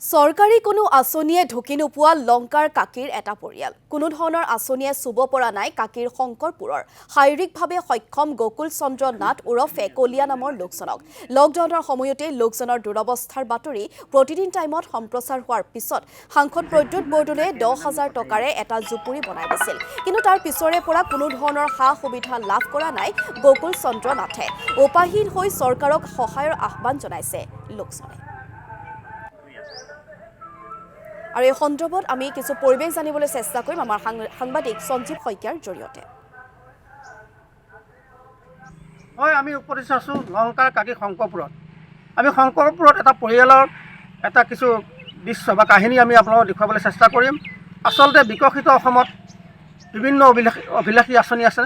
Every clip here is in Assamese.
চৰকাৰী কোনো আঁচনিয়ে ঢুকি নোপোৱা লংকাৰ কাকিৰ এটা পৰিয়াল কোনো ধৰণৰ আঁচনিয়ে চুব পৰা নাই কাকিৰ শংকৰপুৰৰ শাৰীৰিকভাৱে সক্ষম গোকুল চন্দ্ৰ নাথ ওৰফে কলিয়া নামৰ লোকজনক লকডাউনৰ সময়তে লোকজনৰ দুৰৱস্থাৰ বাতৰি প্ৰতিদিন টাইমত সম্প্ৰচাৰ হোৱাৰ পিছত সাংসদ প্ৰদ্যুৎ বৰদলৈয়ে 10,000 টকাৰে এটা জুপুৰি বনাই দিছিল কিন্তু তাৰ পিছৰে পৰা কোনো ধৰণৰ সা সুবিধা লাভ কৰা নাই গোকুল চন্দ্ৰ নাথে উপাহীন হৈ চৰকাৰক সহায়ৰ আহ্বান জনাইছে লোকজনে আৰু এই সন্দৰ্ভত আমি কিছু পৰিৱেশ জানিবলৈ চেষ্টা কৰিম আমাৰ সাংবাদিক সঞ্জীৱ শইকীয়াৰ জৰিয়তে হয় আমি উপস্থিত আছো লংকাৰ কাকি শংকৰপুৰত আমি শংকৰপুৰত এটা পৰিয়ালৰ এটা কিছু দৃশ্য বা কাহিনী আমি আপোনালোকক দেখুৱাবলৈ চেষ্টা কৰিম আচলতে বিকশিত অসমত বিভিন্ন অভিলাষী আঁচনি আছে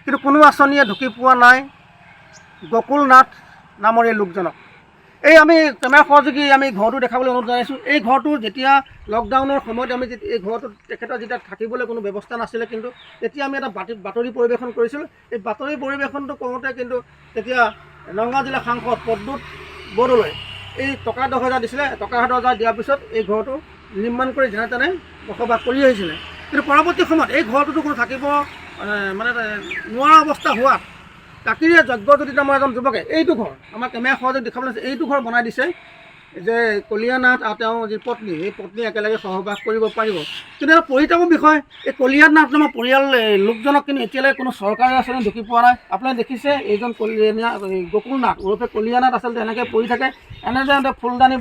কিন্তু কোনো আঁচনিয়ে ঢুকি পোৱা নাই গোকুল নাথ নামৰ এই লোকজনক এই আমি কেমেৰা সহযোগী আমি ঘৰটো দেখাবলৈ অনুৰোধ জনাইছোঁ এই ঘৰটো যেতিয়া লকডাউনৰ সময়ত আমি এই ঘৰটো তেখেতৰ যেতিয়া থাকিবলৈ কোনো ব্যৱস্থা নাছিলে কিন্তু তেতিয়া আমি এটা বাতৰি পৰিৱেশন কৰিছিলোঁ এই বাতৰি পৰিৱেশনটো কৰোঁতে কিন্তু তেতিয়া নগাঁও জিলা সাংসদ প্ৰদ্যুৎ বৰদলৈ এই টকা 10,000 দিছিলে টকা 10,000 দিয়াৰ পিছত এই ঘৰটো নিৰ্মাণ কৰি যেনে তেনে বসবাস কৰি আহিছিলে কিন্তু পৰৱৰ্তী সময়ত এই ঘৰটোতো কোনো থাকিব মানে নোৱাৰা অৱস্থা হোৱাত কাকিৰে যজ্ঞজ্যোতি নামৰ এজন যুৱকে এইটো ঘৰ আমাৰ কেমেৰা সহযোগ দেখাবলৈ এইটো ঘৰ বনাই দিছে যে কলিয়া নাথ আৰু তেওঁৰ যি পত্নী এই পত্নী একেলগে সহবাস কৰিব পাৰিব কিন্তু এটা পৰিতাপৰ বিষয় এই কলিয়া নাথ নামৰ পৰিয়াল লোকজনক কিন্তু এতিয়ালৈকে কোনো চৰকাৰী আঁচনি ঢুকি পোৱা নাই আপোনালোকে দেখিছে এইজন গোকুল নাথ ওৰফে কলিয়া নাথ আচলতে এনেকৈ পৰি থাকে এনেদৰে ফুলদানি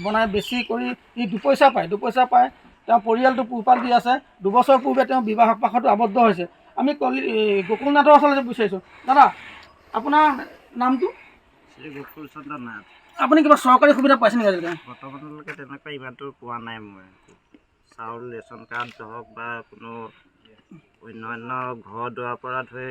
বনাই বেছি কৰি ই দুপইচা পায় তেওঁ পৰিয়ালটো পোহপাল দি আছে 2 বছৰ পূৰ্বে তেওঁ বিবাহ পাশতো আবদ্ধ হৈছে আমি গোকুল নাথৰ আচলতে বিচাৰিছোঁ দাদা আপোনাৰ নামটো শ্ৰী গোকুল চন্দ্ৰ নাথ আপুনি কিবা চৰকাৰী সুবিধা পাইছে নেকি বৰ্তমানলৈকে তেনেকুৱা ইমানটো পোৱা নাই মই চাউল ৰেচন কাৰ্ড হওক বা কোনো অন্যান্য ঘৰ দুৱাৰ পৰা ধৰি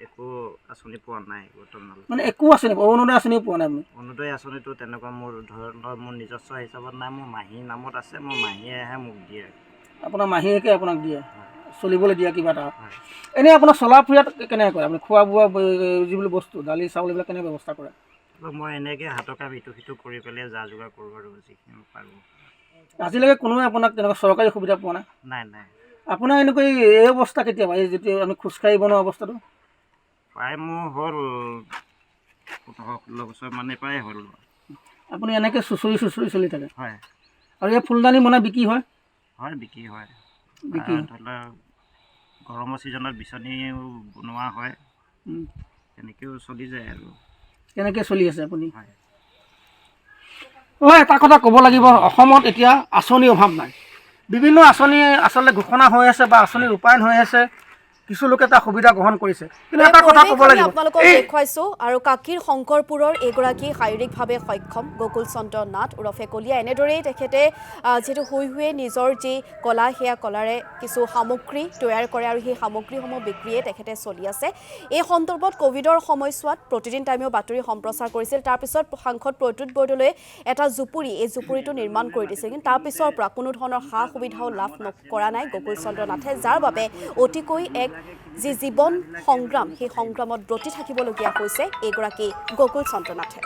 একো আঁচনি পোৱা নাই বৰ্তমানলৈ মানে একো আঁচনি অৰুণোদয় আঁচনিও পোৱা নাই অৰুণোদয় আঁচনিটো তেনেকুৱা মোৰ ধৰণৰ মোৰ নিজস্ব হিচাপত নাই মোৰ মাহীৰ নামত আছে মোৰ মাহীয়েহে মোক দিয়ে আপোনাৰ মাহীয়েকে আপোনাক দিয়ে চলিবলৈ দিয়া কিবা এটা এনেই আপোনাৰ চলা ফুৰাত কেনেকৈ কৰে আপুনি খোৱা বোৱা যিবোৰ বস্তু দালি চাউল এইবিলাক কেনেকৈ ব্যৱস্থা কৰে মই এনেকৈ হাতৰ কাম ইটো সিটো কৰি পেলাই যা যোগাৰ কৰোঁ আৰু যিখিনি পাৰোঁ আজিলৈকে কোনোৱে আপোনাক তেনেকুৱা চৰকাৰী সুবিধা পোৱা নাই নাই আপোনাৰ এনেকৈ এই অৱস্থা কেতিয়াবা এই যিটো আমি খোজকাঢ়িব নোৱাৰা অৱস্থাটো প্ৰায় মোৰ হ'ল 15-16 বছৰ মানে প্ৰায় হ'ল আপুনি এনেকৈ চুচৰি চলি থাকে হয় আৰু এই ফুলদানি বনাই বিক্ৰী হয় বিক্ৰী হয় ধৰি লওক গৰমৰ ছিজনত বিচনীও বনোৱা হয় তেনেকৈও চলি যায় আৰু কেনেকৈ চলি আছে আপুনি হয় এটা কথা ক'ব লাগিব অসমত এতিয়া আঁচনিৰ অভাৱ নাই বিভিন্ন আঁচনি আচলতে ঘোষণা হৈ আছে বা আঁচনি ৰূপায়ণ হৈ আছে কিছু লোকে এটা সুবিধা গ্ৰহণ কৰিছে কিন্তু এটা কথা ক'ব লাগিব আপোনালোকক দেখুৱাইছো আৰু কাকিৰ শংকৰপুৰৰ এগৰাকী শাৰীৰিকভাৱে সক্ষম গোকুল চন্দ্ৰ নাথ ওৰফে কলিয়া এনেদৰেই তেখেতে যেটো শুই নিজৰ যি কলা সেয়া কলাৰে কিছু সামগ্ৰী তৈয়াৰ কৰে আৰু সেই সামগ্ৰীসমূহ বিক্ৰীয়ে তেখেতে চলি আছে এই সন্দৰ্ভত কোভিডৰ সময়ছোৱাত প্ৰতিদিন টাইমেও বাতৰি সম্প্ৰচাৰ কৰিছিল তাৰ পিছত সাংসদ প্ৰদ্যুৎ বৰদলৈয়ে এটা জুপুৰি এই জুপুৰিটো নিৰ্মাণ কৰি দিছিল কিন্তু তাৰ পিছৰ পৰা কোনো ধৰণৰ সা সুবিধাও লাভ কৰা নাই গোকুল চন্দ্ৰ নাথে যাৰ বাবে অতিকৈ এক যি জীৱন সংগ্ৰাম সেই সংগ্ৰামত ব্ৰতী থাকিবলগীয়া হৈছে এগৰাকী গোকুল চন্দ্ৰ নাথে